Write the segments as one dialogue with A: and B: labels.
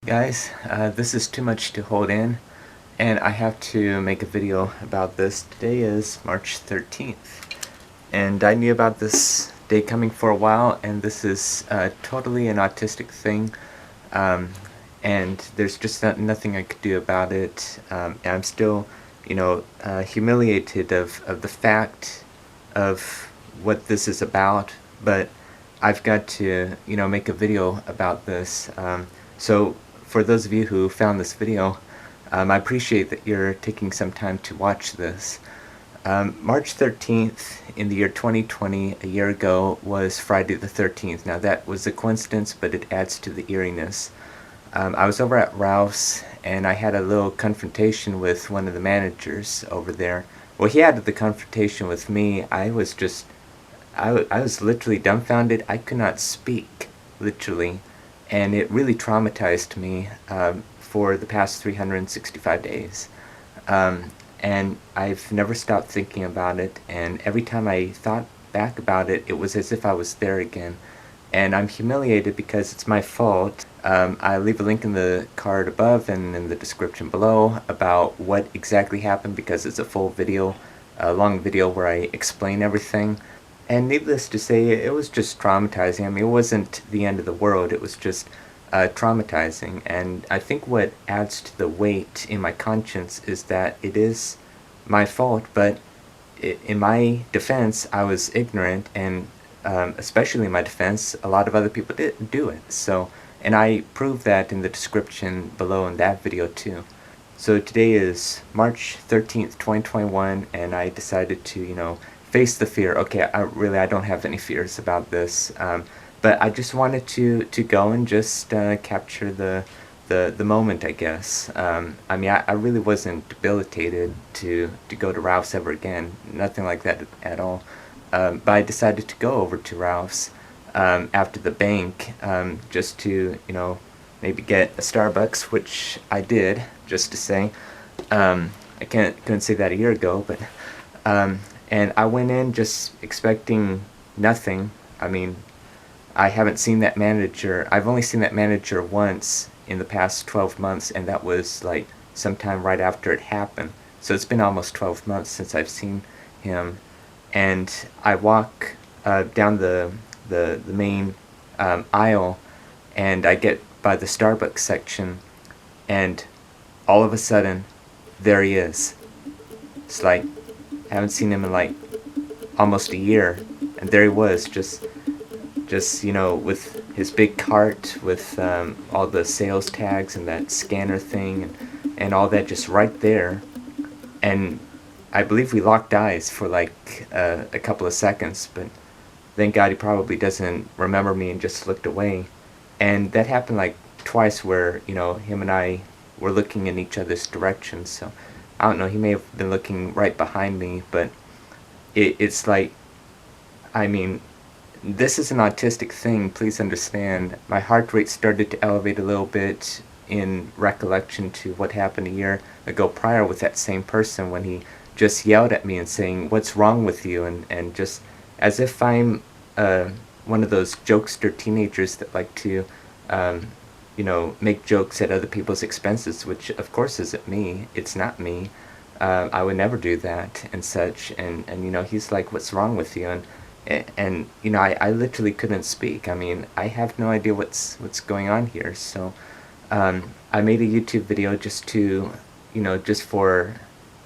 A: Guys, this is too much to hold in, and I have to make a video about this. Today is March 13th, and I knew about this day coming for a while, and this is totally an autistic thing, and there's just nothing I could do about it. I'm still, humiliated of the fact of what this is about, but I've got to, make a video about this. So for those of you who found this video, I appreciate that you're taking some time to watch this. March 13th in the year 2020, a year ago, was Friday the 13th. Now that was a coincidence, but it adds to the eeriness. I was over at Ralph's, and I had a little confrontation with one of the managers over there. Well, he had the confrontation with me. I was literally dumbfounded. I could not speak, literally. And it really traumatized me for the past 365 days. And I've never stopped thinking about it, and every time I thought back about it, it was as if I was there again. And I'm humiliated because it's my fault. I'll leave a link in the card above and in the description below about what exactly happened, because it's a full video, a long video where I explain everything. And needless to say, it was just traumatizing. I mean, it wasn't the end of the world, it was just traumatizing. And I think what adds to the weight in my conscience is that it is my fault, but in my defense, I was ignorant, and especially in my defense, a lot of other people didn't do it. So, and I proved that in the description below in that video too. So today is March 13th, 2021, and I decided to, face the fear. Okay, I don't have any fears about this, but I just wanted to go and just capture the moment, I guess. I mean, I really wasn't debilitated to go to Ralph's ever again, nothing like that at all. But I decided to go over to Ralph's after the bank, just to, maybe get a Starbucks, which I did, just to say. I couldn't say that a year ago, but and I went in just expecting nothing. I mean, I haven't seen that manager. I've only seen that manager once in the past 12 months, and that was like sometime right after it happened. So it's been almost 12 months since I've seen him. And I walk down the main aisle, and I get by the Starbucks section, and all of a sudden, there he is. It's like, I haven't seen him in like almost a year, and there he was, just with his big cart with all the sales tags and that scanner thing and all that, just right there. And I believe we locked eyes for like a couple of seconds, but thank God he probably doesn't remember me and just looked away. And that happened like twice where, him and I were looking in each other's directions. So I don't know, he may have been looking right behind me, but it's like, I mean, this is an autistic thing, please understand. My heart rate started to elevate a little bit in recollection to what happened a year ago prior with that same person, when he just yelled at me and saying, "What's wrong with you?" And just as if I'm one of those jokester teenagers that like to make jokes at other people's expenses, which of course isn't me. It's not me. I would never do that and such. And he's like, "What's wrong with you?" And I literally couldn't speak. I mean, I have no idea what's going on here. So I made a YouTube video just to, just for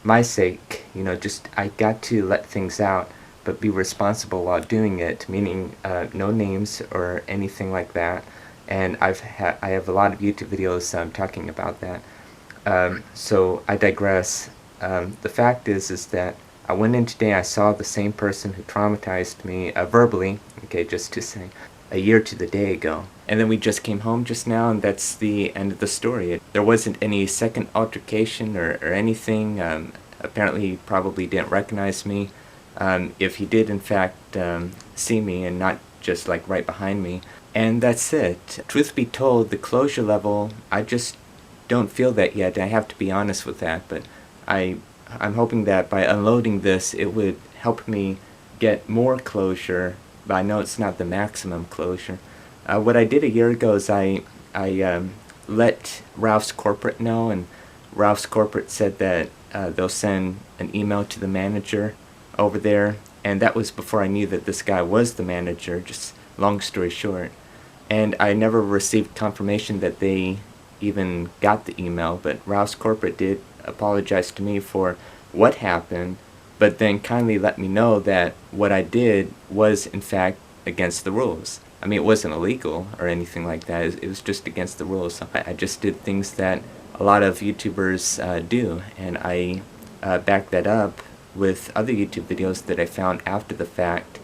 A: my sake, just I got to let things out, but be responsible while doing it, meaning no names or anything like that. And I have a lot of YouTube videos talking about that. So I digress. The fact is that I went in today, I saw the same person who traumatized me verbally, okay, just to say, a year to the day ago. And then we just came home just now, and that's the end of the story. There wasn't any second altercation or anything. Apparently he probably didn't recognize me. If he did in fact see me, and not just like right behind me. And that's it. Truth be told, the closure level, I just don't feel that yet. I have to be honest with that, but I'm hoping that by unloading this, it would help me get more closure, but I know it's not the maximum closure. What I did a year ago is I let Ralph's corporate know, and Ralph's corporate said that they'll send an email to the manager over there, and that was before I knew that this guy was the manager, just long story short. And I never received confirmation that they even got the email, but Ralph's corporate did apologize to me for what happened, but then kindly let me know that what I did was in fact against the rules. I mean, it wasn't illegal or anything like that. It was just against the rules. I just did things that a lot of YouTubers do, and I backed that up with other YouTube videos that I found after the fact.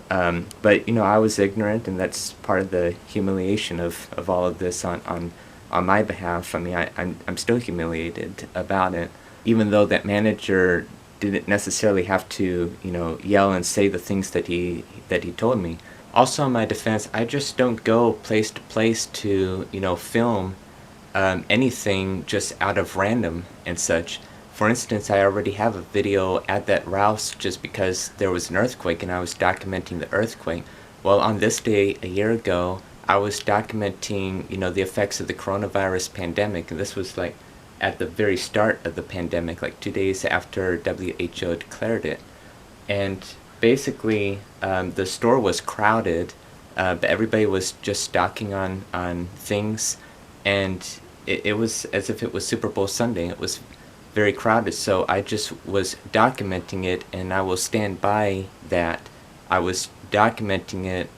A: But I was ignorant, and that's part of the humiliation of all of this on my behalf. I mean, I'm still humiliated about it, even though that manager didn't necessarily have to yell and say the things that he told me. Also, in my defense, I just don't go place to place to film anything just out of random and such. For instance, I already have a video at that Ralph's just because there was an earthquake and I was documenting the earthquake. Well, on this day a year ago, I was documenting the effects of the coronavirus pandemic, and this was like at the very start of the pandemic, like 2 days after WHO declared it. And basically, the store was crowded, but everybody was just stocking on things, and it was as if it was Super Bowl Sunday. It was very crowded, so I just was documenting it, and I will stand by that. I was documenting it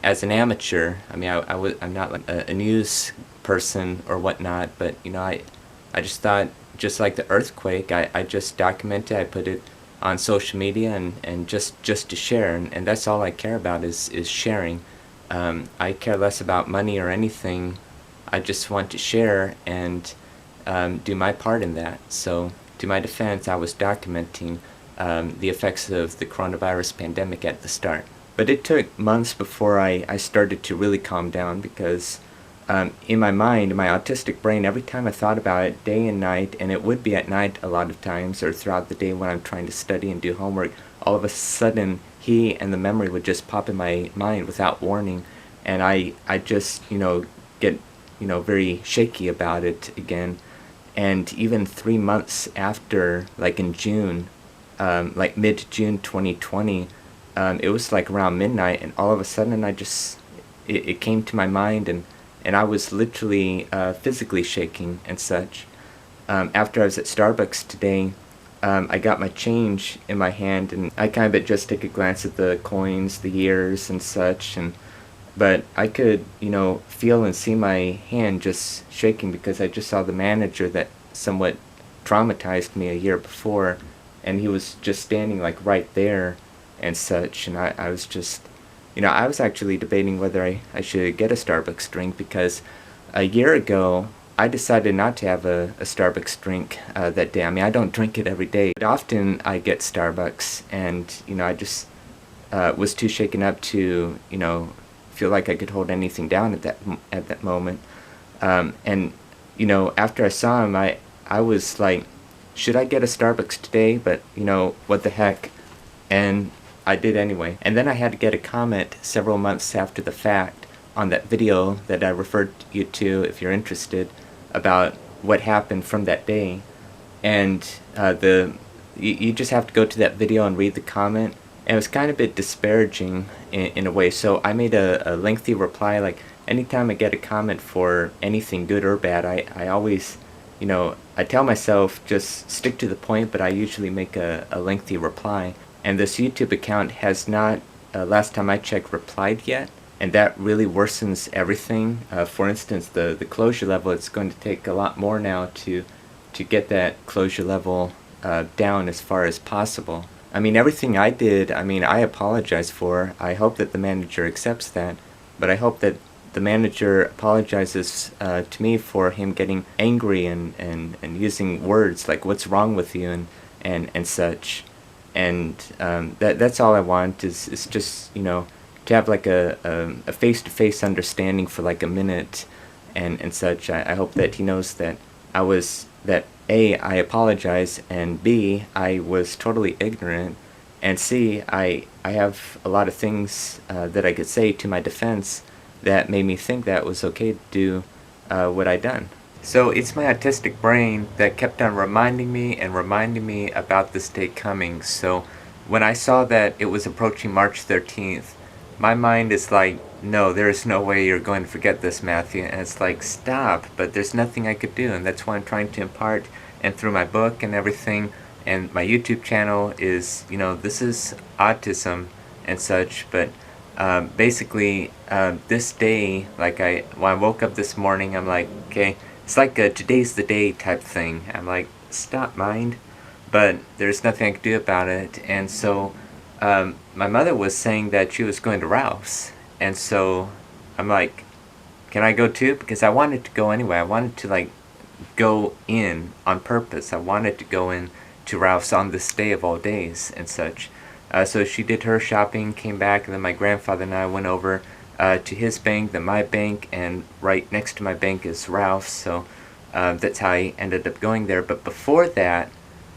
A: as an amateur. I mean, I'm not like a news person or whatnot, but I just thought, just like the earthquake, I just documented, I put it on social media and just to share, and that's all I care about is sharing. I care less about money or anything. I just want to share and do my part in that. So, to my defense, I was documenting the effects of the coronavirus pandemic at the start. But it took months before I started to really calm down, because in my mind, in my autistic brain, every time I thought about it day and night, and it would be at night a lot of times, or throughout the day when I'm trying to study and do homework, all of a sudden he and the memory would just pop in my mind without warning, and I just get very shaky about it again. And even 3 months after, like in June, like mid-June 2020, it was like around midnight, and all of a sudden it came to my mind, and I was literally physically shaking and such. After I was at Starbucks today, I got my change in my hand, and I kind of just take a glance at the coins, the years and such, but I could, feel and see my hand just shaking, because I just saw the manager that somewhat traumatized me a year before, and he was just standing like right there and such, and I was just, I was actually debating whether I should get a Starbucks drink, because a year ago, I decided not to have a Starbucks drink that day. I mean, I don't drink it every day, but often I get Starbucks, and, I just was too shaken up to, feel like I could hold anything down at that moment. And after I saw him, I was like, should I get a Starbucks today? But what the heck? And I did anyway. And then I had to get a comment several months after the fact on that video that I referred you to, if you're interested, about what happened from that day. And you just have to go to that video and read the comment. And it was kind of a bit disparaging in a way, so I made a lengthy reply. Like, anytime I get a comment for anything good or bad, I always, I tell myself just stick to the point, but I usually make a lengthy reply. And this YouTube account has not, last time I checked, replied yet, and that really worsens everything. For instance, the closure level, it's going to take a lot more now to get that closure level down as far as possible. I mean, everything I did, I apologize for. I hope that the manager accepts that, but I hope that the manager apologizes to me for him getting angry and using words like, what's wrong with you, and such. And that's all I want is just, to have like a face-to-face understanding for like a minute and such. I hope that he knows that A, I apologize, and B, I was totally ignorant, and C, I have a lot of things that I could say to my defense that made me think that it was okay to do what I done. So it's my autistic brain that kept on reminding me about this day coming. So when I saw that it was approaching March 13th, my mind is like, no, there is no way you're going to forget this, Matthew. And it's like, stop, but there's nothing I could do. And that's why I'm trying to impart, and through my book and everything, and my YouTube channel is, this is autism and such, but basically, this day, like when I woke up this morning, I'm like, okay, it's like a today's the day type thing. I'm like, stop, mind. But there's nothing I can do about it. And so my mother was saying that she was going to Ralph's. And so I'm like, can I go too? Because I wanted to go anyway. I wanted to like go in on purpose. I wanted to go in to Ralph's on this day of all days and such. So she did her shopping, came back, and then my grandfather and I went over to his bank, then my bank, and right next to my bank is Ralph's. So that's how I ended up going there. But before that,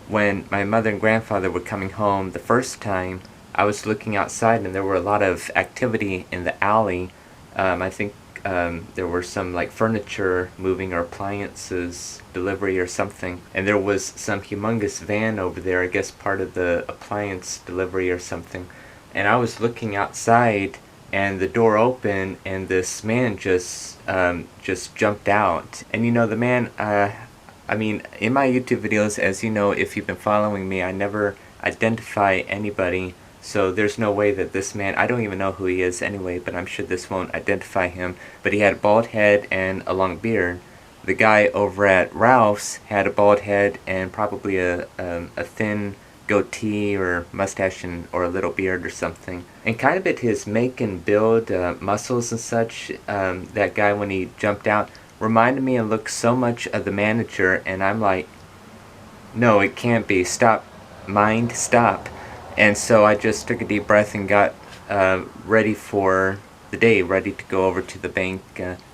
A: when my mother and grandfather were coming home the first time, I was looking outside and there were a lot of activity in the alley. I think there were some like furniture moving or appliances delivery or something, and there was some humongous van over there, I guess part of the appliance delivery or something. And I was looking outside and the door opened and this man just jumped out. And the man, I mean, in my YouTube videos, as you know, if you've been following me, I never identify anybody. So there's no way that this man, I don't even know who he is anyway, but I'm sure this won't identify him. But he had a bald head and a long beard. The guy over at Ralph's had a bald head and probably a thin goatee or mustache or a little beard or something. And kind of at his make and build, muscles and such, that guy when he jumped out reminded me and looked so much of the manager, and I'm like, no, it can't be. Stop, mind, stop. And so I just took a deep breath and got ready for the day, ready to go over to the bank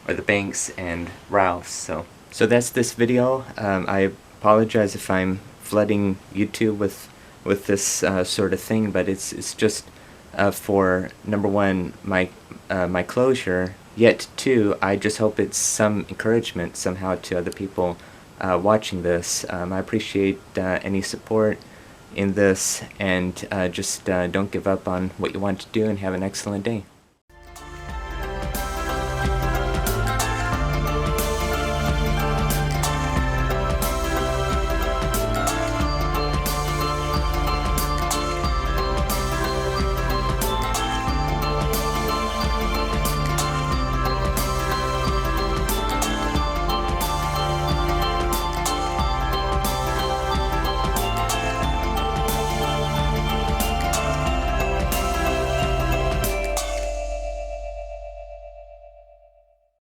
A: or the banks and Ralph's. So that's this video. I apologize if I'm flooding YouTube with this sort of thing, but it's just for number one, my closure. Yet two, I just hope it's some encouragement somehow to other people watching this. I appreciate any support in this, and just don't give up on what you want to do, and have an excellent day.